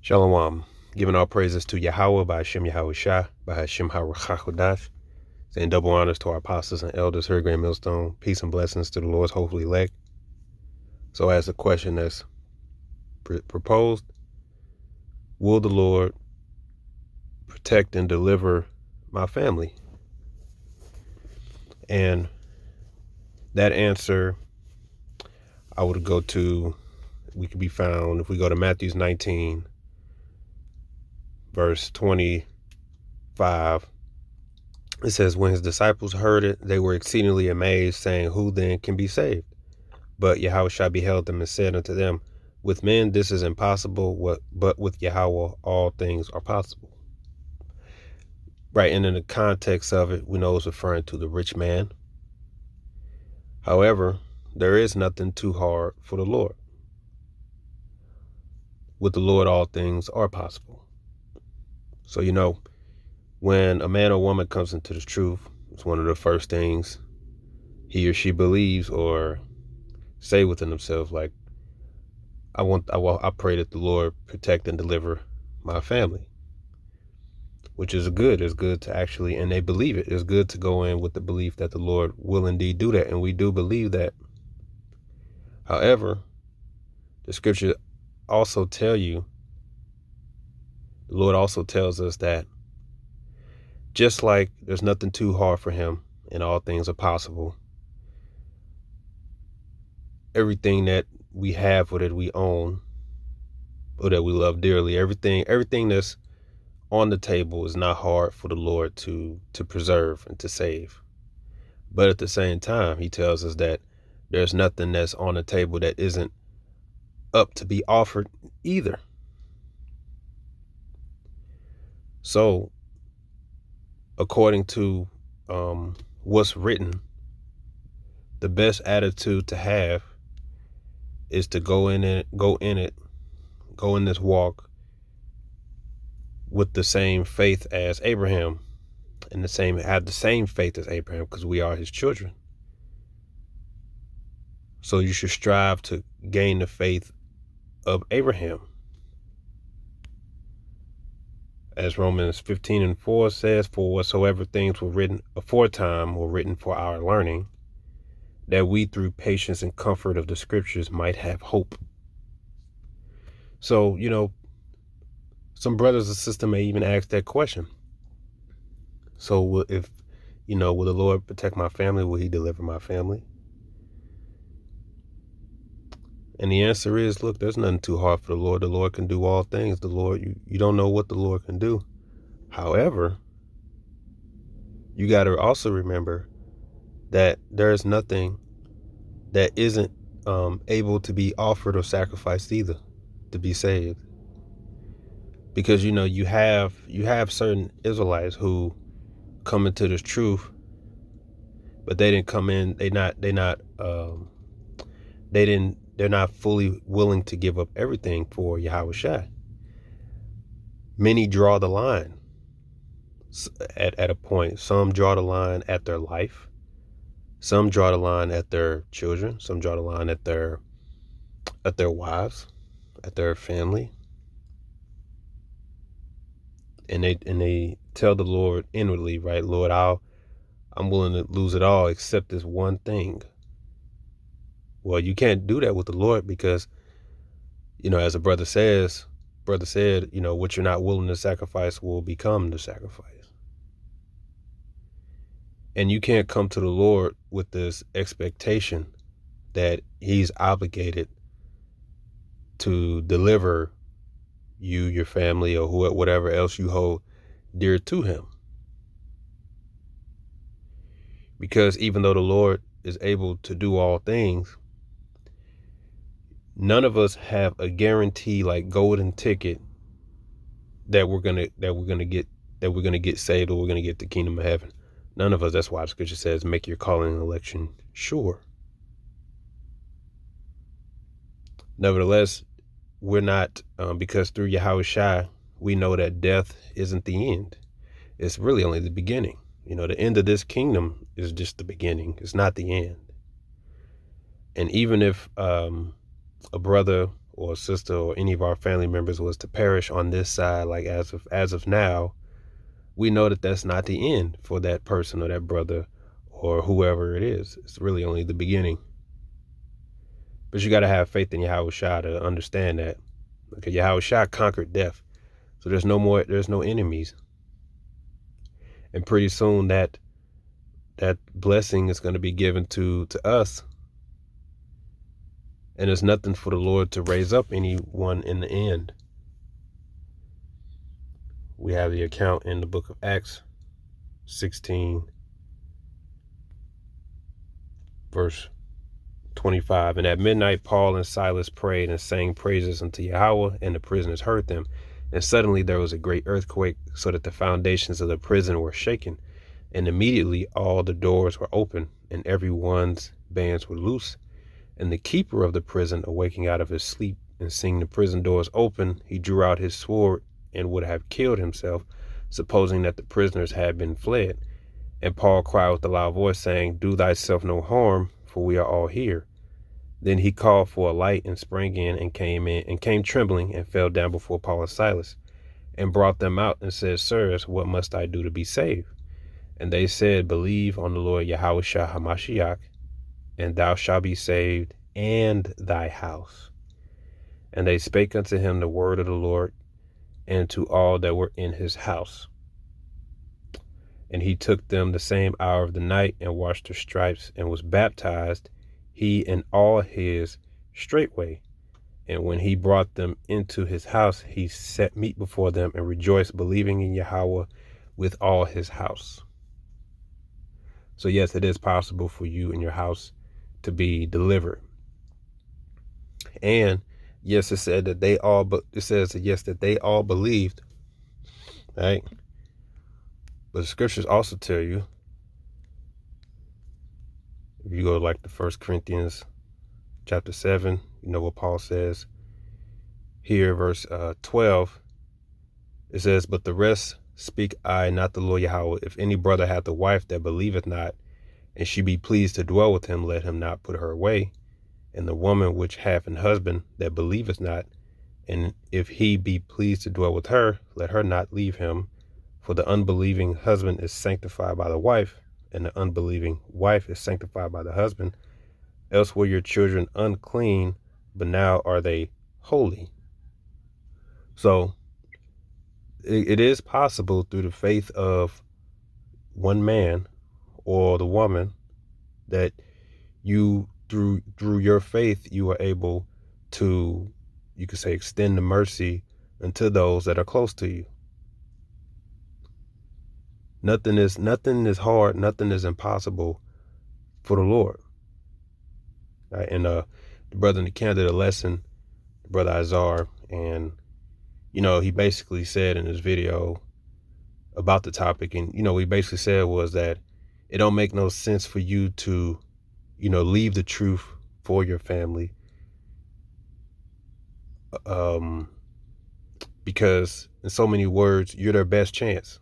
Shalom. Giving all praises to Yahweh by Hashem Yahweh Shah, by Hashem HaRachakodash. Saying double honors to our apostles and elders, here at Grand Millstone. Peace and blessings to the Lord's hopefully elect. So as the question that's proposed, will the Lord protect and deliver my family? And that answer, I would go to, we could be found, if we go to Matthew 19, verse 25, it says, when his disciples heard it, they were exceedingly amazed, saying, who then can be saved? But Yahweh beheld them and said unto them, with men this is impossible, but with Yahweh all things are possible. Right, and in the context of it, we know it's referring to the rich man. However, there is nothing too hard for the Lord. With the Lord, all things are possible. So, when a man or woman comes into the truth, it's one of the first things he or she believes or say within themselves, like, I pray that the Lord protect and deliver my family, which is good. It's good to actually, and they believe it. It's good to go in with the belief that the Lord will indeed do that. And we do believe that. However, the scripture also the Lord also tells us that just like there's nothing too hard for him and all things are possible, everything that we have or that we own or that we love dearly, everything that's on the table is not hard for the Lord to preserve and to save. But at the same time, he tells us that there's nothing that's on the table that isn't up to be offered either. So, according to what's written, the best attitude to have is to go in this walk with the same faith as Abraham, and have the same faith as Abraham, because we are his children. So you should strive to gain the faith of Abraham. As Romans 15:4 says, for whatsoever things were written aforetime were written for our learning, that we through patience and comfort of the scriptures might have hope. So, some brothers and sisters may even ask that question. So will the Lord protect my family? Will he deliver my family? And the answer is, look, there's nothing too hard for the Lord. The Lord can do all things. The Lord, you don't know what the Lord can do. However, you got to also remember that there is nothing that isn't able to be offered or sacrificed either to be saved. Because, you have certain Israelites who come into this truth, but they didn't come in. They're not fully willing to give up everything for Yahweh Shai. Many draw the line at a point. Some draw the line at their life. Some draw the line at their children. Some draw the line at their wives, at their family. And they tell the Lord inwardly, right, Lord, I'm willing to lose it all except this one thing. Well, you can't do that with the Lord because, as a brother said, what you're not willing to sacrifice will become the sacrifice. And you can't come to the Lord with this expectation that he's obligated to deliver you, your family, or whatever else you hold dear to him. Because even though the Lord is able to do all things, none of us have a guarantee, like golden ticket, that we're gonna get saved or we're gonna get the kingdom of heaven. None of us. That's why the scripture says, make your calling and election sure. Nevertheless, we're not, because through Yahweh Shai, we know that death isn't the end. It's really only the beginning. The end of this kingdom is just the beginning. It's not the end. And even if a brother or a sister or any of our family members was to perish on this side, like as of now, we know that that's not the end for that person or that brother or whoever it is. It's really only the beginning. But you got to have faith in Yahweh Shah to understand that. Okay, Yahweh Shah conquered death. So there's no enemies. And pretty soon that blessing is going to be given to us. And there's nothing for the Lord to raise up anyone in the end. We have the account in the book of Acts 16, verse 25. And at midnight, Paul and Silas prayed and sang praises unto Yahweh, and the prisoners heard them. And suddenly there was a great earthquake, so that the foundations of the prison were shaken. And immediately all the doors were open, and everyone's bands were loose. And the keeper of the prison, awaking out of his sleep and seeing the prison doors open, he drew out his sword and would have killed himself, supposing that the prisoners had been fled. And Paul cried with a loud voice, saying, Do thyself no harm, for we are all here. Then he called for a light and sprang in and came trembling and fell down before Paul and Silas, and brought them out and said, Sirs, what must I do to be saved? And they said, Believe on the Lord Yahweh Shah HaMashiach, and thou shalt be saved, and thy house. And they spake unto him the word of the Lord, and to all that were in his house. And he took them the same hour of the night, and washed their stripes, and was baptized, he and all his straightway. And when he brought them into his house, he set meat before them, and rejoiced, believing in Yahweh with all his house. So yes, it is possible for you and your house to be delivered. And yes, it said that that they all believed, right? But the scriptures also tell you, if you go like the 1 Corinthians chapter 7, you know what Paul says here, verse 12. It says, But the rest speak I, not the Lord Yahweh. If any brother hath a wife that believeth not, and she be pleased to dwell with him, let him not put her away. And the woman which hath an husband that believeth not, and if he be pleased to dwell with her, let her not leave him. For the unbelieving husband is sanctified by the wife, and the unbelieving wife is sanctified by the husband. Else were your children unclean, but now are they holy. So it is possible through the faith of one man or the woman that you, through your faith, you are able to, you could say, extend the mercy unto those that are close to you. Nothing is hard. Nothing is impossible for the Lord. Right? And the brother in the camp did a lesson, Brother Azar, and he basically said in his video about the topic, and what he basically said was that it don't make no sense for you to, leave the truth for your family, because in so many words, you're their best chance.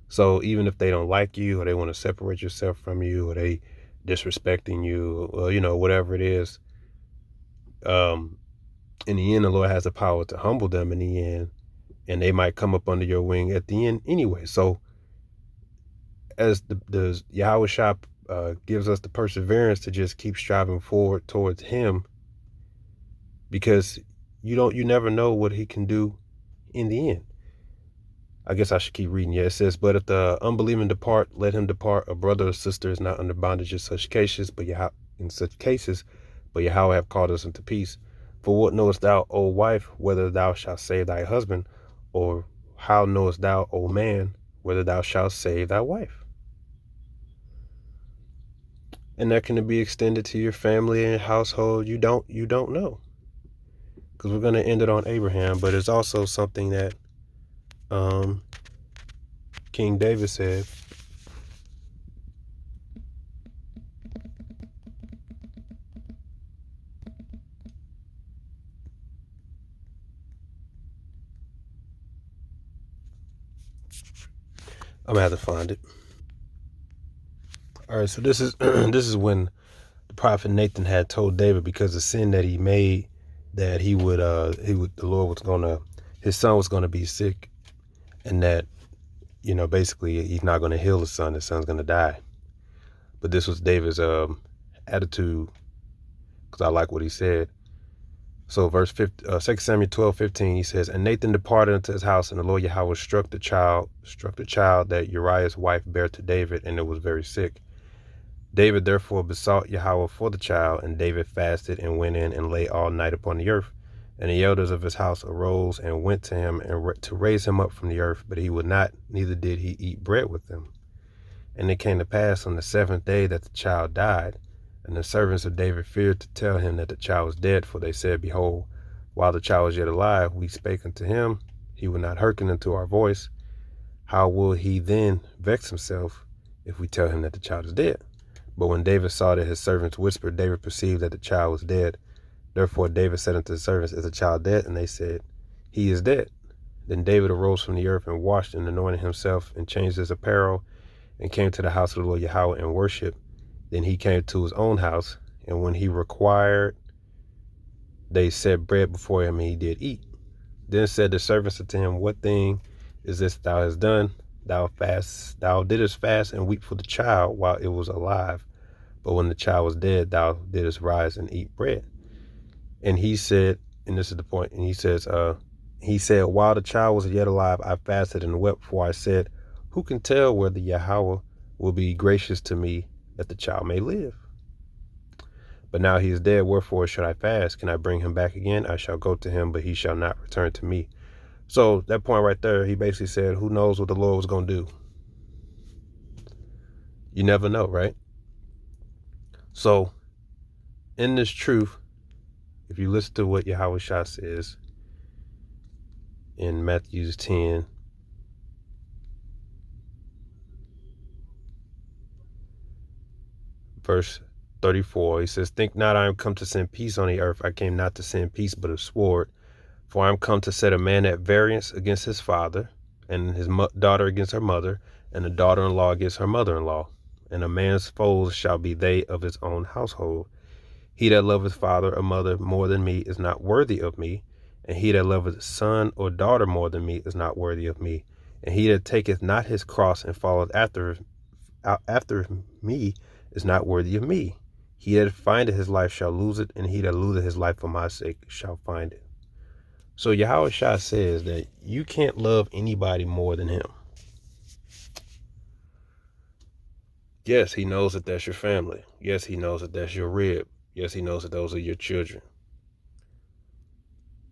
So even if they don't like you, or they want to separate yourself from you, or they disrespecting you, or whatever it is, in the end, the Lord has the power to humble them in the end, and they might come up under your wing at the end anyway. So as the Yahweh Shah gives us the perseverance to just keep striving forward towards him, because you never know what he can do in the end. I guess I should keep reading. Yeah, it says, But if the unbelieving depart, let him depart. A brother or sister is not under bondage in such cases, but Yahweh have called us into peace. For what knowest thou, O wife, whether thou shalt save thy husband? Or how knowest thou, O man, whether thou shalt save thy wife? And that can be extended to your family and household. You don't know. Because we're going to end it on Abraham, but it's also something that King David said. I'm gonna have to find it. All right, so this is this is when the prophet Nathan had told David, because the sin that he made, that the Lord was gonna, his son was gonna be sick, and that, basically he's not gonna heal his son. His son's gonna die. But this was David's attitude, because I like what he said. So verse 2 Samuel 12:15, he says, and Nathan departed into his house, and the Lord Yahweh struck the child that Uriah's wife bare to David, and it was very sick. David therefore besought Yahweh for the child, and David fasted and went in and lay all night upon the earth. And the elders of his house arose and went to him to raise him up from the earth, but he would not, neither did he eat bread with them. And it came to pass on the 7th day that the child died. And the servants of David feared to tell him that the child was dead, for they said, behold, while the child was yet alive, we spake unto him, he would not hearken unto our voice. How will he then vex himself if we tell him that the child is dead? But when David saw that his servants whispered, David perceived that the child was dead. Therefore David said unto the servants, is the child dead? And they said, he is dead. Then David arose from the earth and washed and anointed himself and changed his apparel and came to the house of the Lord Yahweh and worshiped. Then he came to his own house, and when he required, they set bread before him, and he did eat. Then said the servants unto him, what thing is this thou hast done? Thou didst fast and weep for the child while it was alive. But when the child was dead, thou didst rise and eat bread. And he said, and this is the point, and he said, while the child was yet alive, I fasted and wept, for I said, who can tell whether Yahweh will be gracious to me that the child may live? But now he is dead, wherefore should I fast? Can I bring him back again? I shall go to him, but he shall not return to me. So that point right there, he basically said, who knows what the Lord was going to do? You never know, right? So in this truth, if you listen to what Yahweh Shah says in Matthew 10, verse 34, he says, think not I am come to send peace on the earth. I came not to send peace, but a sword. For I am come to set a man at variance against his father, and his daughter against her mother, and the daughter-in-law against her mother-in-law. And a man's foes shall be they of his own household. He that loveth father or mother more than me is not worthy of me, and he that loveth son or daughter more than me is not worthy of me. And he that taketh not his cross and followeth after me is not worthy of me. He that findeth his life shall lose it, and he that loseth his life for my sake shall find it. So Yahweh Shah says that you can't love anybody more than him. Yes, he knows that that's your family. Yes, he knows that that's your rib. Yes, he knows that those are your children.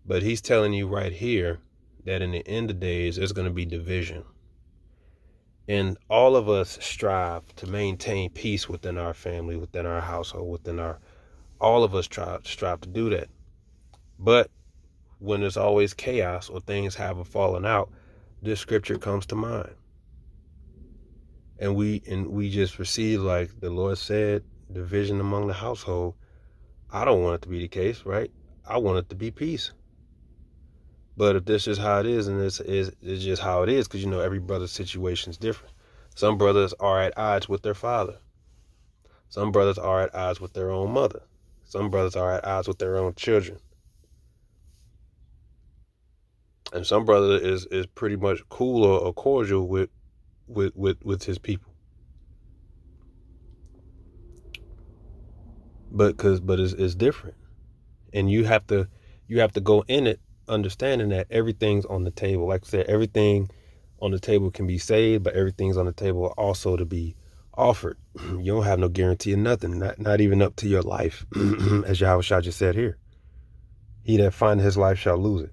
But he's telling you right here that in the end of days, there's going to be division. And all of us strive to maintain peace within our family, within our household, all of us strive to do that. But when there's always chaos or things haven't fallen out, this scripture comes to mind. And we just receive, like the Lord said, division among the household. I don't want it to be the case, right? I want it to be peace. But if this is how it is, and it's just how it is, because every brother's situation is different. Some brothers are at odds with their father. Some brothers are at odds with their own mother. Some brothers are at odds with their own children. And some brother is pretty much cool or cordial with his people. But it's different. And you have to go in it understanding that everything's on the table. Like I said, everything on the table can be saved, but everything's on the table also to be offered. You don't have no guarantee of nothing, not even up to your life, as Yahweh Shah just said here. He that findeth his life shall lose it.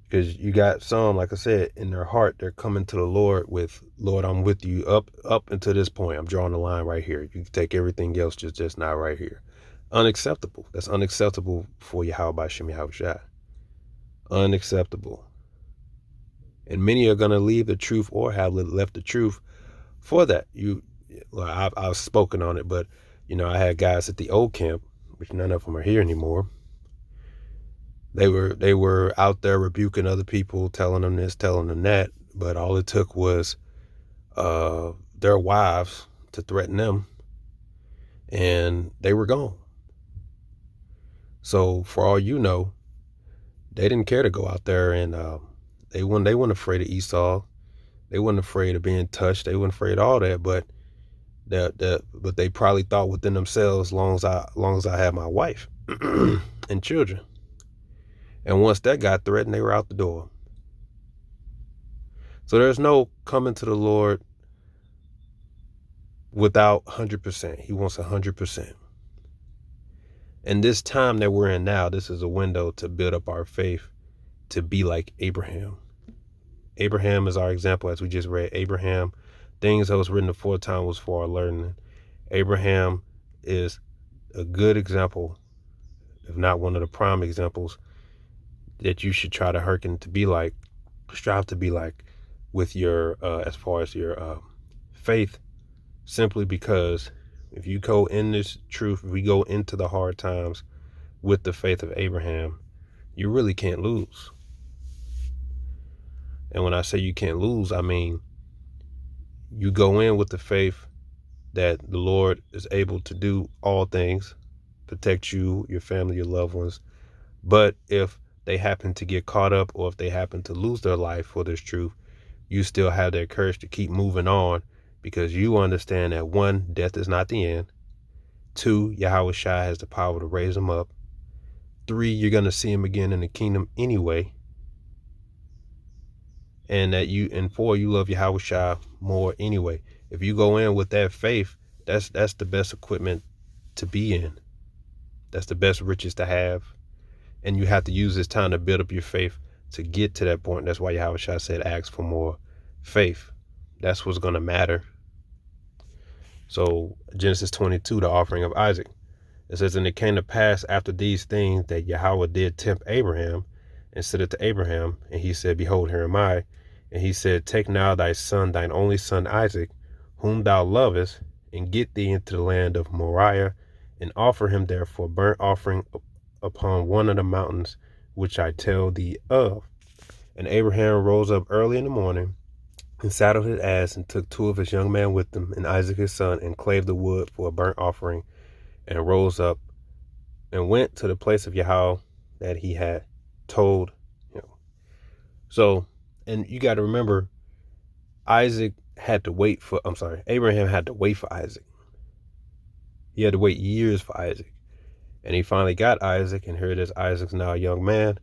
Because you got some, like I said, in their heart, they're coming to the Lord with, Lord, I'm with you up until this point. I'm drawing the line right here. You can take everything else, just not right here. Unacceptable. That's unacceptable for Yahweh B'Shem Yahweh Shai. Unacceptable. And many are going to leave the truth or have left the truth for that. I've spoken on it, but, I had guys at the old camp, which none of them are here anymore. They were out there rebuking other people, telling them this, telling them that, but all it took was their wives to threaten them, and they were gone. So for all you know, they didn't care to go out there, and they weren't afraid of Esau. They weren't afraid of being touched. They weren't afraid of all that. But they probably thought within themselves, long as I have my wife and children. And once that got threatened, they were out the door. So there's no coming to the Lord without 100%. He wants 100%. And this time that we're in now, this is a window to build up our faith to be like Abraham. Abraham is our example, as we just read. Abraham, things that was written aforetime was for our learning. Abraham is a good example, if not one of the prime examples, that you should try to strive to be like with your, as far as your faith, simply because if you go in this truth, if we go into the hard times with the faith of Abraham, you really can't lose. And when I say you can't lose, I mean you go in with the faith that the Lord is able to do all things, protect you, your family, your loved ones. But if they happen to get caught up, or if they happen to lose their life for this truth, you still have that courage to keep moving on, because you understand that 1, death is not the end. 2, Yahweh Shai has the power to raise them up. 3, you're going to see him again in the kingdom anyway. And 4, you love Yahweh Shai more anyway. If you go in with that faith, that's the best equipment to be in. That's the best riches to have. And you have to use this time to build up your faith to get to that point. That's why Yahweh Shai said, ask for more faith. That's what's going to matter. So Genesis 22, the offering of Isaac. It says, and it came to pass after these things that Yahweh did tempt Abraham, and said it to Abraham, and he said, behold, here am I. And he said, take now thy son, thine only son Isaac, whom thou lovest, and get thee into the land of Moriah, and offer him there for burnt offering upon one of the mountains which I tell thee of. And Abraham rose up early in the morning, and saddled his ass, and took 2 of his young men with him, and Isaac his son, and clave the wood for a burnt offering, and rose up, and went to the place of Yahweh that he had told him. So, and you got to remember, Abraham had to wait for Isaac. He had to wait years for Isaac. And he finally got Isaac, and here it is, Isaac's now a young man.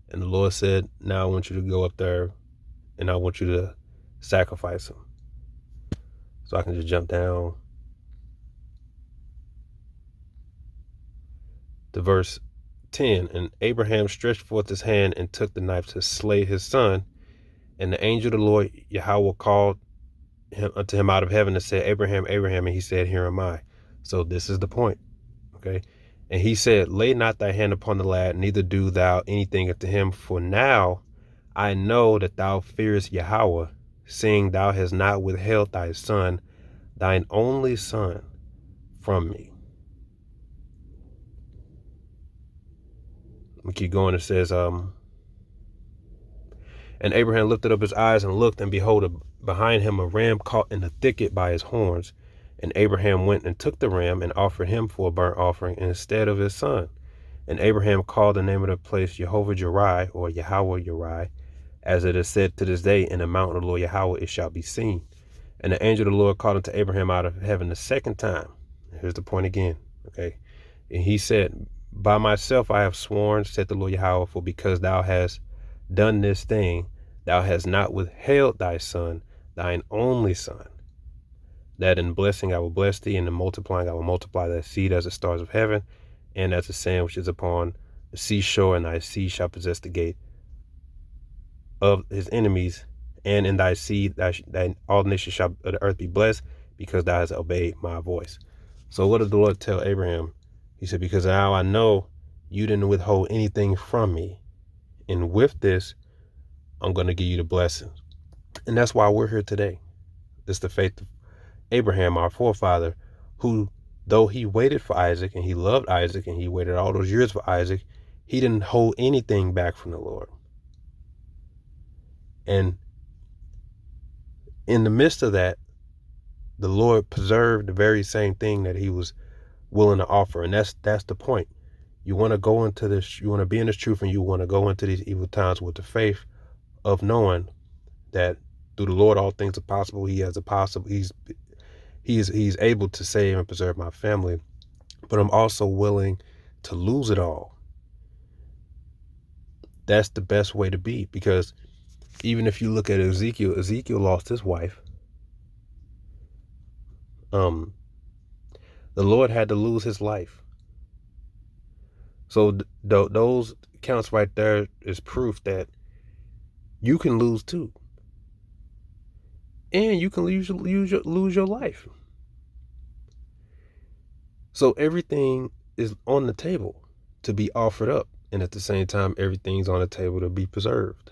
And the Lord said, now I want you to go up there, and I want you to sacrifice him. So I can just jump down to verse 10. And Abraham stretched forth his hand and took the knife to slay his son. And the angel of the Lord Yahweh called unto him out of heaven and said, Abraham, Abraham. And he said, here am I. So this is the point. Okay. And he said, lay not thy hand upon the lad, neither do thou anything unto him. For now I know that thou fearest Yahweh, seeing thou hast not withheld thy son, thine only son, from me. We keep going. It says, and Abraham lifted up his eyes and looked, and behold, behind him a ram caught in the thicket by his horns. And Abraham went and took the ram and offered him for a burnt offering instead of his son. And Abraham called the name of the place Jehovah Jireh, or Yahweh Jireh, as it is said to this day, in the mountain of the Lord Yahweh it shall be seen. And the angel of the Lord called unto Abraham out of heaven the second time. Here's the point again. Okay. And he said, by myself I have sworn, said the Lord Yahweh, for because thou hast done this thing, thou hast not withheld thy son, thine only son, that in blessing I will bless thee, and in multiplying I will multiply thy seed as the stars of heaven, and as the sand which is upon the seashore, and thy seed shall possess the gate of his enemies, and in thy seed all nations of the earth be blessed, because thou hast obeyed my voice. So what did the Lord tell Abraham? He said, because now I know you didn't withhold anything from me, and with this I'm going to give you the blessings. And that's why we're here today. It's the faith of Abraham, our forefather, who, though he waited for Isaac, and he loved Isaac, and he waited all those years for Isaac, he didn't hold anything back from the Lord. And in the midst of that, the Lord preserved the very same thing that he was willing to offer. And that's the point. You want to go into this, you want to be in this truth, and you want to go into these evil times with the faith of knowing that through the Lord all things are possible. He has a possible, he's able to save and preserve my family. But I'm also willing to lose it all. That's the best way to be, because even if you look at Ezekiel lost his wife. The Lord had to lose his life. So those counts right there is proof that you can lose too. And you can lose your life. So everything is on the table to be offered up. And at the same time, everything's on the table to be preserved.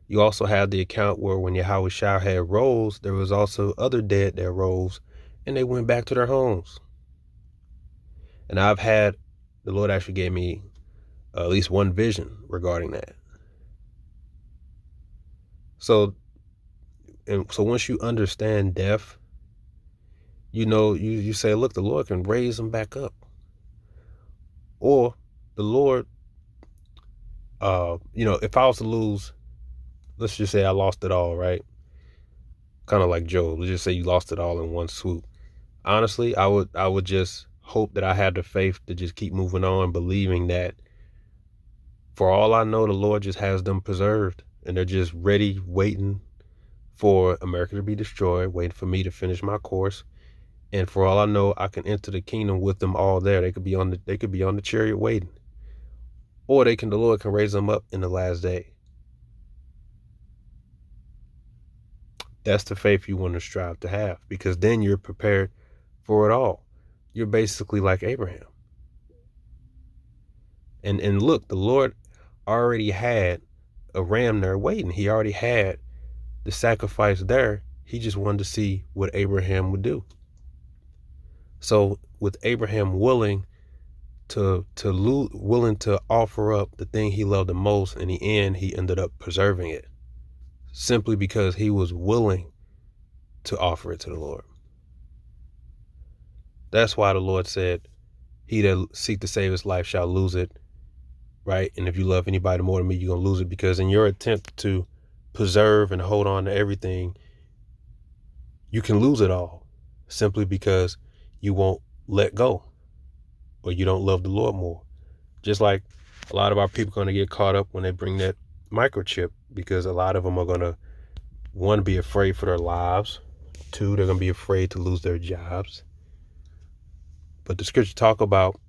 You also have the account where when Yahweh Shah had rose, there was also other dead that rose, and they went back to their homes. And the Lord actually gave me at least one vision regarding that. So once you understand death, you say, look, the Lord can raise them back up. Or the Lord, if I was to lose, let's just say I lost it all, right? Kind of like Job. Let's just say you lost it all in one swoop. Honestly, I would just hope that I had the faith to just keep moving on, believing that for all I know, the Lord just has them preserved, and they're just ready, waiting for America to be destroyed, waiting for me to finish my course. And for all I know, I can enter the kingdom with them all there. They could be on the chariot waiting. Or the Lord can raise them up in the last day. That's the faith you want to strive to have, because then you're prepared for it all. You're basically like Abraham. And look, the Lord already had a ram there waiting. He already had the sacrifice there. He just wanted to see what Abraham would do. So with Abraham willing to offer up the thing he loved the most, in the end, he ended up preserving it, simply because he was willing to offer it to the Lord. That's why the Lord said, he that seek to save his life shall lose it, right? And if you love anybody more than me, you're going to lose it, because in your attempt to preserve and hold on to everything, you can lose it all simply because you won't let go, or you don't love the Lord more. Just like a lot of our people are going to get caught up when they bring that microchip, because a lot of them are going to, one, be afraid for their lives. Two, they're going to be afraid to lose their jobs. But the scripture talk about,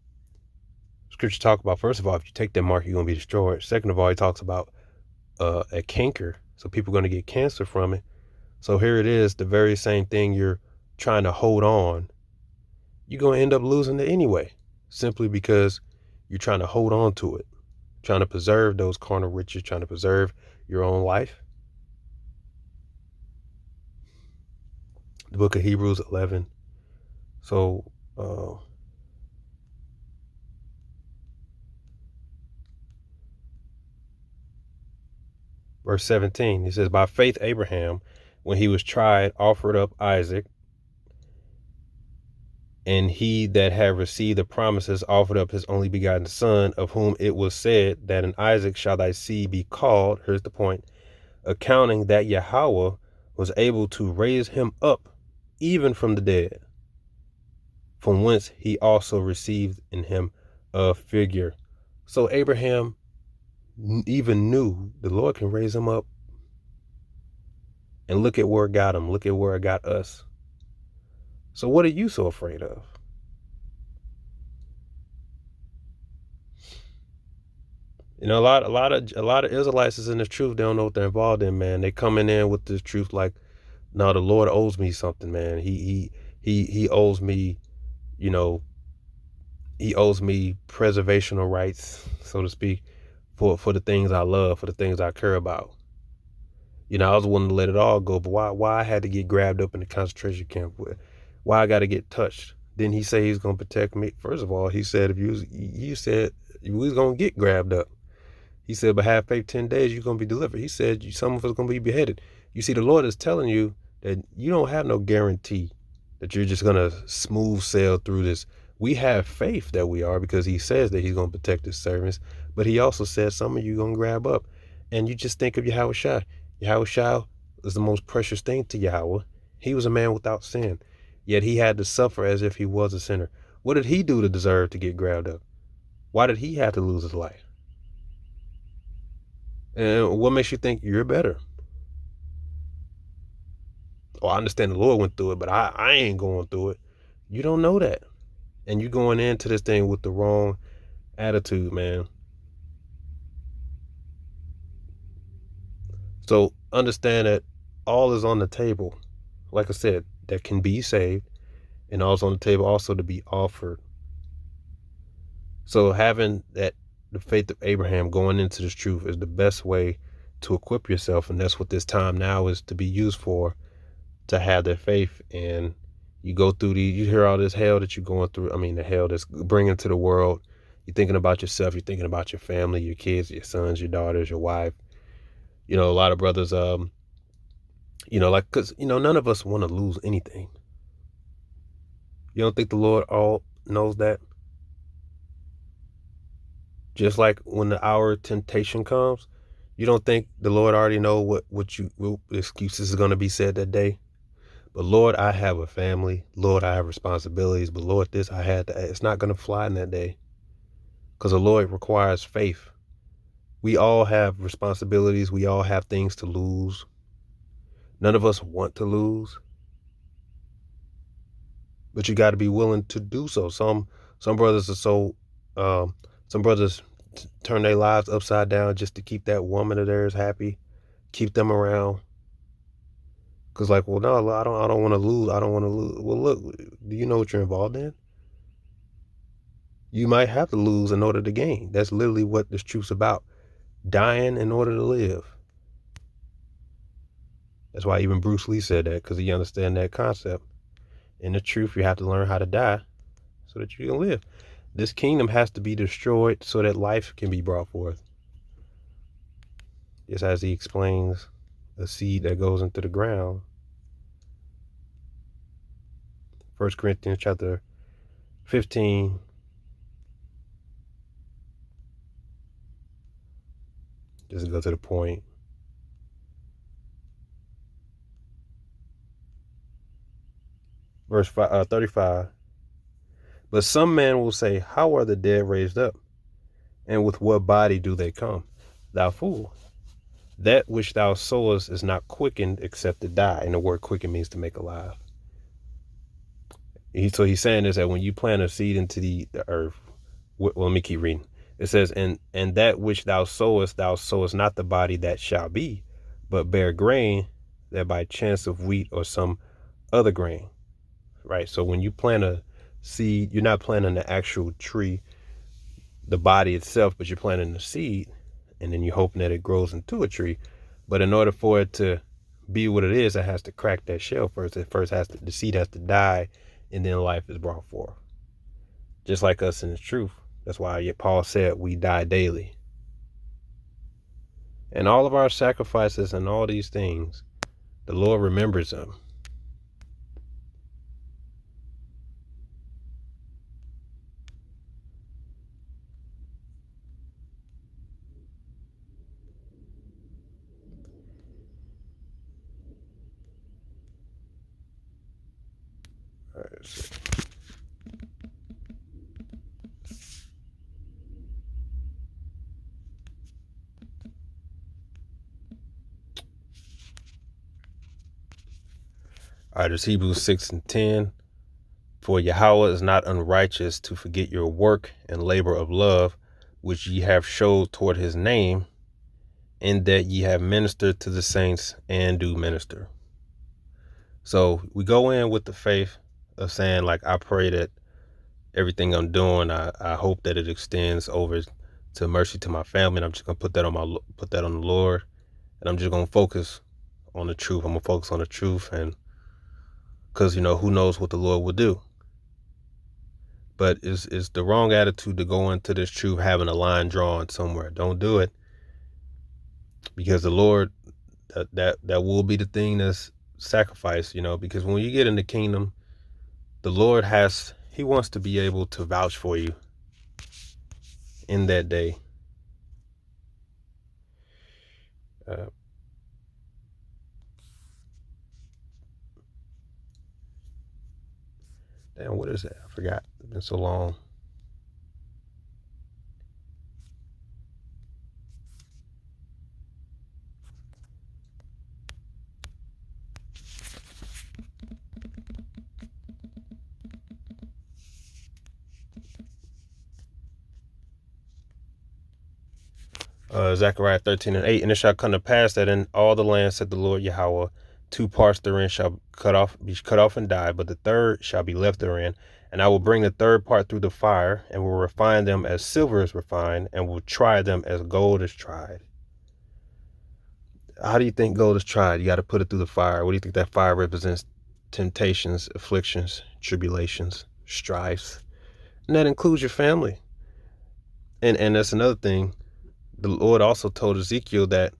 first of all, if you take that mark, you're going to be destroyed. Second of all, he talks about a canker. So people are going to get cancer from it. So here it is, the very same thing you're trying to hold on, you're going to end up losing it anyway, simply because you're trying to hold on to it, trying to preserve those carnal riches, trying to preserve your own life. The book of Hebrews 11. So, verse 17, he says, by faith Abraham, when he was tried, offered up Isaac. And he that had received the promises offered up his only begotten son, of whom it was said that in Isaac shall thy seed be called. Here's the point. Accounting that Yahweh was able to raise him up even from the dead, from whence he also received in him a figure. So Abraham even knew the Lord can raise him up. And look at where it got him. Look at where it got us. So what are you so afraid of? You know, a lot of Israelites is in the truth. They don't know what they're involved in, man. They coming in with this truth like, no, the Lord owes me something, man. He owes me, he owes me preservational rights, so to speak, for the things I love, for the things I care about. I was willing to let it all go, but why I had to get grabbed up in the concentration camp? Why I got to get touched? Didn't he say he's going to protect me? First of all, he said you said you was going to get grabbed up. He said, but have faith 10 days, you're going to be delivered. He said, some of us are going to be beheaded. You see, the Lord is telling you that you don't have no guarantee that you're just going to smooth sail through this We have faith that we are because he says that he's going to protect his servants. But he also said some of you going to grab up. And you just think of Yahweh Shai. Yahweh Shai is the most precious thing to Yahweh. He was a man without sin. Yet he had to suffer as if he was a sinner. What did he do to deserve to get grabbed up? Why did he have to lose his life? And what makes you think you're better? Well, I understand the Lord went through it, but I ain't going through it. You don't know that. And you going into this thing with the wrong attitude, man. So understand that all is on the table. Like I said, that can be saved, and also on the table also to be offered. So having that, the faith of Abraham, going into this truth is the best way to equip yourself. And that's what this time now is to be used for, to have that faith. And you go through you hear all this hell that you're going through. I mean, the hell that's bringing to the world. You're thinking about yourself. You're thinking about your family, your kids, your sons, your daughters, your wife. A lot of brothers, because, none of us want to lose anything. You don't think the Lord all knows that? Just like when the hour of temptation comes, you don't think the Lord already know what excuses is going to be said that day? But Lord, I have a family. Lord, I have responsibilities. But Lord, this I had to. It's not going to fly in that day, because the Lord requires faith. We all have responsibilities. We all have things to lose. None of us want to lose, but you got to be willing to do so. Some brothers are some brothers turn their lives upside down just to keep that woman of theirs happy, keep them around. Cause like, well, no, I don't want to lose. I don't want to lose. Well, look, do you know what you're involved in? You might have to lose in order to gain. That's literally what this truth's about. Dying in order to live. That's why even Bruce Lee said that, because he understands that concept. In the truth, you have to learn how to die so that you can live. This kingdom has to be destroyed so that life can be brought forth. Just as he explains a seed that goes into the ground. 1 Corinthians chapter 15. Just to go to the point. Verse 35. But some man will say, how are the dead raised up? And with what body do they come? Thou fool. That which thou sowest is not quickened except to die. And the word quicken means to make alive. So he's saying is that when you plant a seed into the earth, well, let me keep reading. It says, and that which thou sowest not the body that shall be, but bear grain, that by chance of wheat or some other grain. Right? So when you plant a seed, you're not planting the actual tree, the body itself, but you're planting the seed, and then you're hoping that it grows into a tree. But in order for it to be what it is, it has to crack that shell first. The seed has to die, and then life is brought forth. Just like us in the truth. That's why Paul said we die daily. And all of our sacrifices and all these things, the Lord remembers them. All right, let's see. All right, it's Hebrews 6:10. For Yahweh is not unrighteous to forget your work and labor of love, which ye have showed toward his name, in that ye have ministered to the saints and do minister. So we go in with the faith of saying, like, I pray that everything I'm doing, I hope that it extends over to mercy to my family. And I'm just gonna put that on the Lord, and I'm just gonna focus on the truth. I'm gonna focus on the truth, and because who knows what the Lord will do. But it's the wrong attitude to go into this truth having a line drawn somewhere. Don't do it, because the Lord, that will be the thing that's sacrificed. Because when you get in the kingdom, the Lord has He wants to be able to vouch for you in that day. Damn, what is that? I forgot. It's been so long. Zechariah 13:8, and it shall come to pass that in all the land, said the Lord Yahweh, 2 parts therein shall be cut off and die, but the third shall be left therein. And I will bring the third part through the fire, and will refine them as silver is refined, and will try them as gold is tried. How do you think gold is tried? You got to put it through the fire. What do you think that fire represents? Temptations, afflictions, tribulations, strifes. And that includes your family. And that's another thing. The Lord also told Ezekiel that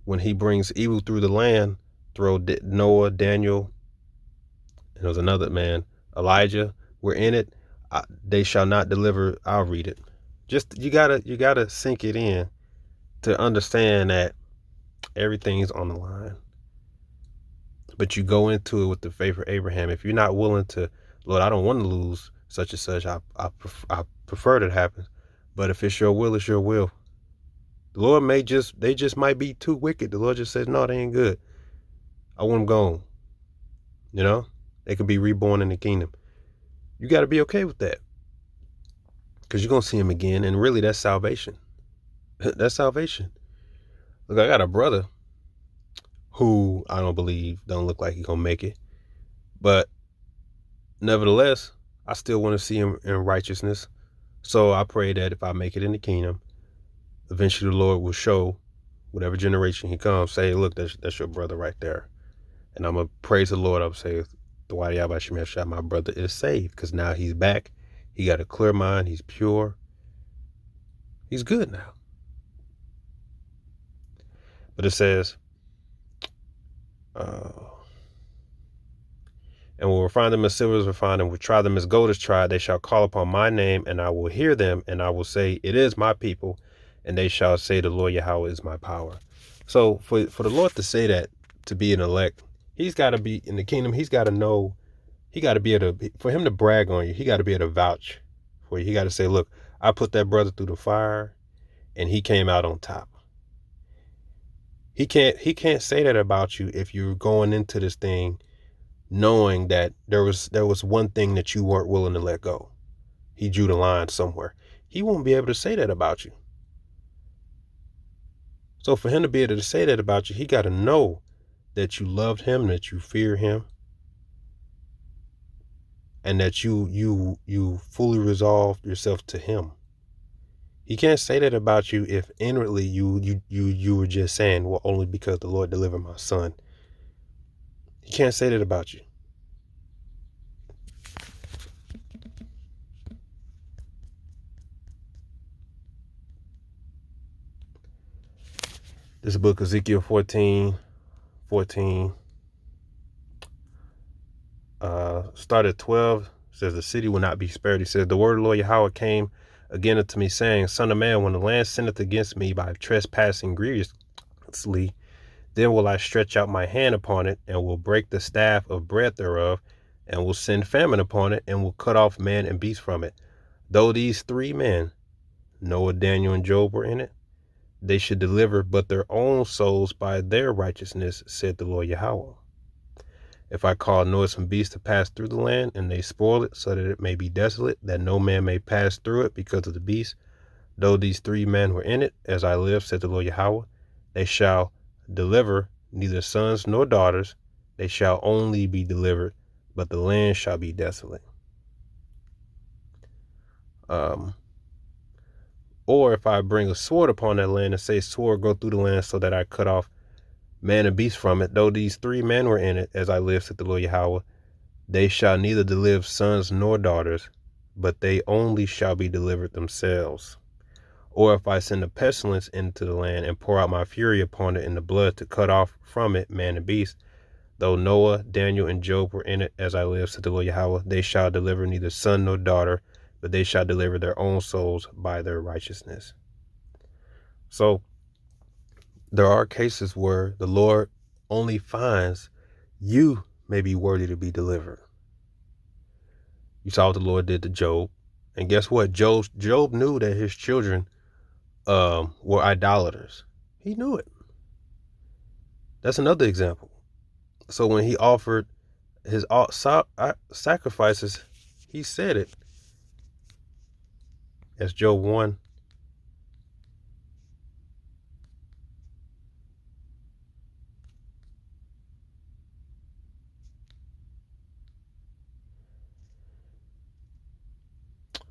when he brings evil through the land, throw Noah, Daniel, and there was another man, Elijah, were in it. They shall not deliver. I'll read it. Just you gotta sink it in to understand that everything's on the line. But you go into it with the faith of Abraham. If you're not willing to, Lord, I don't want to lose such and such. I prefer that it happens. But if it's your will, it's your will. The Lord they just might be too wicked. The Lord just says, no, they ain't good. I want them gone. You know, they could be reborn in the kingdom. You got to be okay with that, because you're going to see him again. And really, that's salvation. That's salvation. Look, I got a brother who I don't look like he's going to make it. But nevertheless, I still want to see him in righteousness. So I pray that if I make it in the kingdom, eventually the Lord will show whatever generation he comes, say, look, that's your brother right there. And I'm going to praise the Lord. I'm saying, my brother is saved, because now he's back. He got a clear mind. He's pure. He's good now. But it says, and will refine them as silver is refined, and will try them as gold is tried. They shall call upon my name, and I will hear them, and I will say, it is my people. And they shall say, the Lord Yahweh is my power. So for the Lord to say that, to be an elect, he's got to be in the kingdom. He's got to know, he got to be able to, for him to brag on you, he got to be able to vouch for you. He got to say, look, I put that brother through the fire and he came out on top. He can't say that about you if you're going into this thing knowing that there was one thing that you weren't willing to let go. He drew the line somewhere. He won't be able to say that about you. So for him to be able to say that about you, he got to know that you loved him, that you fear him, and that you fully resolved yourself to him. He can't say that about you if inwardly you were just saying, well, only because the Lord delivered my son. He can't say that about you. This book, Ezekiel 14, start at 12, says the city will not be spared. He says, the word of the Lord Yahweh came again unto me, saying, Son of man, when the land sinneth against me by trespassing grievously, then will I stretch out my hand upon it, and will break the staff of bread thereof, and will send famine upon it, and will cut off man and beast from it. Though these 3 men, Noah, Daniel, and Job, were in it, they should deliver but their own souls by their righteousness, said the Lord Yahweh. If I call noisome beasts to pass through the land, and they spoil it, so that it may be desolate, that no man may pass through it because of the beast, though these 3 men were in it, as I live, said the Lord Yahweh, they shall deliver neither sons nor daughters, they shall only be delivered, but the land shall be desolate. Or if I bring a sword upon that land, and say, sword, go through the land, so that I cut off man and beast from it, though these 3 men were in it, as I live, said the Lord Yahweh, they shall neither deliver sons nor daughters, but they only shall be delivered themselves. Or if I send a pestilence into the land, and pour out my fury upon it in the blood, to cut off from it man and beast, Though Noah, Daniel, and Job were in it, as I live, said the Lord Yahweh, they shall deliver neither son nor daughter, but they shall deliver their own souls by their righteousness. So there are cases where the Lord only finds you may be worthy to be delivered. You saw what the Lord did to Job. And guess what? Job knew that his children were idolaters. He knew it. That's another example. So when he offered his sacrifices, he said it. As Job 1.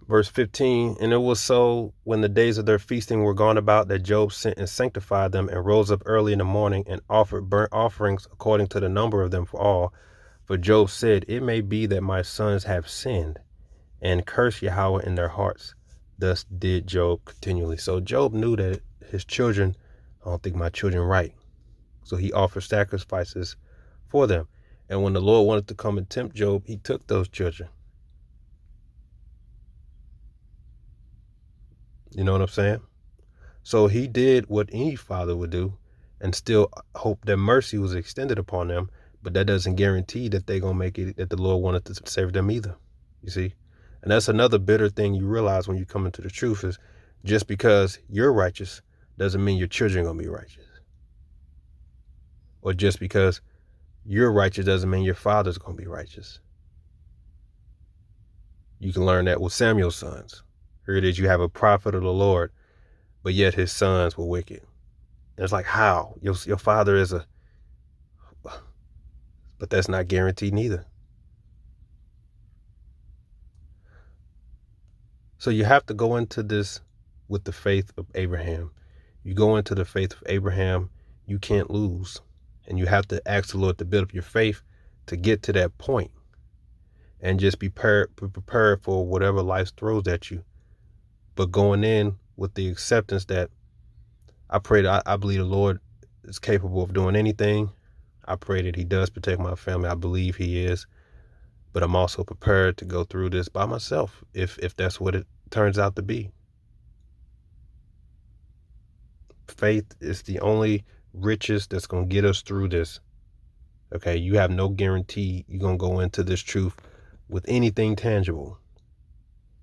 Verse 15, and it was so when the days of their feasting were gone about that Job sent and sanctified them and rose up early in the morning and offered burnt offerings according to the number of them for all. For Job said, it may be that my sons have sinned and cursed Yahweh in their hearts. Thus did Job continually. So Job knew that his children, I don't think my children right. So he offered sacrifices for them. And when the Lord wanted to come and tempt Job, he took those children. You know what I'm saying? So he did what any father would do and still hope that mercy was extended upon them. But that doesn't guarantee that they're going to make it, that the Lord wanted to save them either. You see? And that's another bitter thing you realize when you come into the truth is just because you're righteous doesn't mean your children are going to be righteous. Or just because you're righteous doesn't mean your father's going to be righteous. You can learn that with Samuel's sons. Here it is, you have a prophet of the Lord, but yet his sons were wicked. And it's like, how? Your father is a... But that's not guaranteed neither. So you have to go into this with the faith of Abraham. You go into the faith of Abraham, you can't lose. And you have to ask the Lord to build up your faith to get to that point. And just be prepared for whatever life throws at you. But going in with the acceptance that I pray that I believe the Lord is capable of doing anything. I pray that he does protect my family. I believe he is. But I'm also prepared to go through this by myself if that's what it turns out to be. Faith is the only riches that's going to get us through this. Okay, you have no guarantee you're going to go into this truth with anything tangible.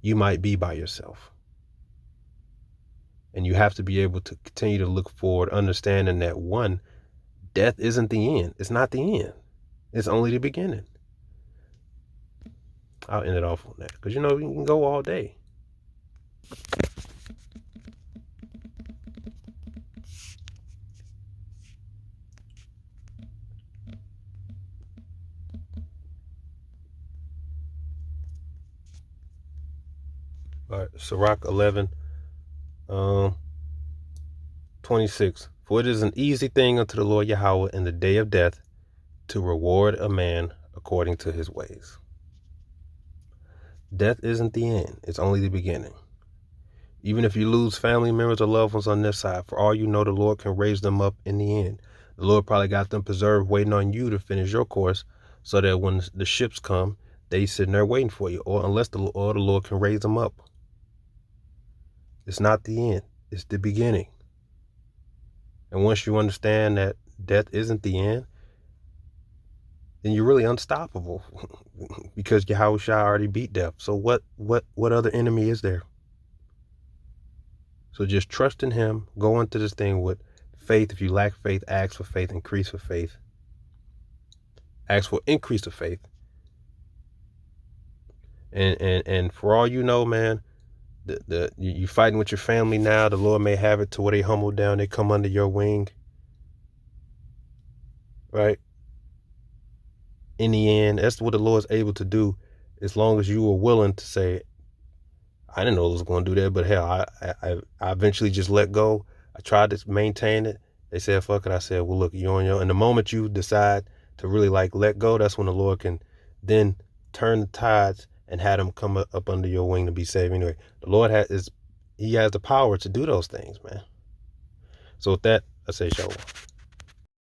You might be by yourself. And you have to be able to continue to look forward, understanding that one, death isn't the end. It's not the end. It's only the beginning. I'll end it off on that because, you know, we can go all day. All right, Sirach 11, 26. For it is an easy thing unto the Lord Yahweh in the day of death to reward a man according to his ways. Death isn't the end. It's only the beginning. Even if you lose family members or loved ones on this side, for all you know, the Lord can raise them up in the end. The Lord probably got them preserved, waiting on you to finish your course so that when the ships come, they sitting there waiting for you, or unless the Lord can raise them up. It's not the end. It's the beginning. And once you understand that death isn't the end, then you're really unstoppable because Yahweh Shai already beat death. So what other enemy is there? So just trust in him. Go into this thing with faith. If you lack faith, ask for faith, increase for faith. Ask for increase of faith. And for all you know, man, you fighting with your family now. The Lord may have it to where they humble down. They come under your wing. Right? In the end, that's what the Lord's able to do as long as you are willing to say, I didn't know I was going to do that, but hell, I eventually just let go. I tried to maintain it. They said, fuck it. I said, well, look, you're on your own. And the moment you decide to really let go, that's when the Lord can then turn the tides and have them come up under your wing to be saved. Anyway, the Lord he has the power to do those things, man. So with that, I say shalom.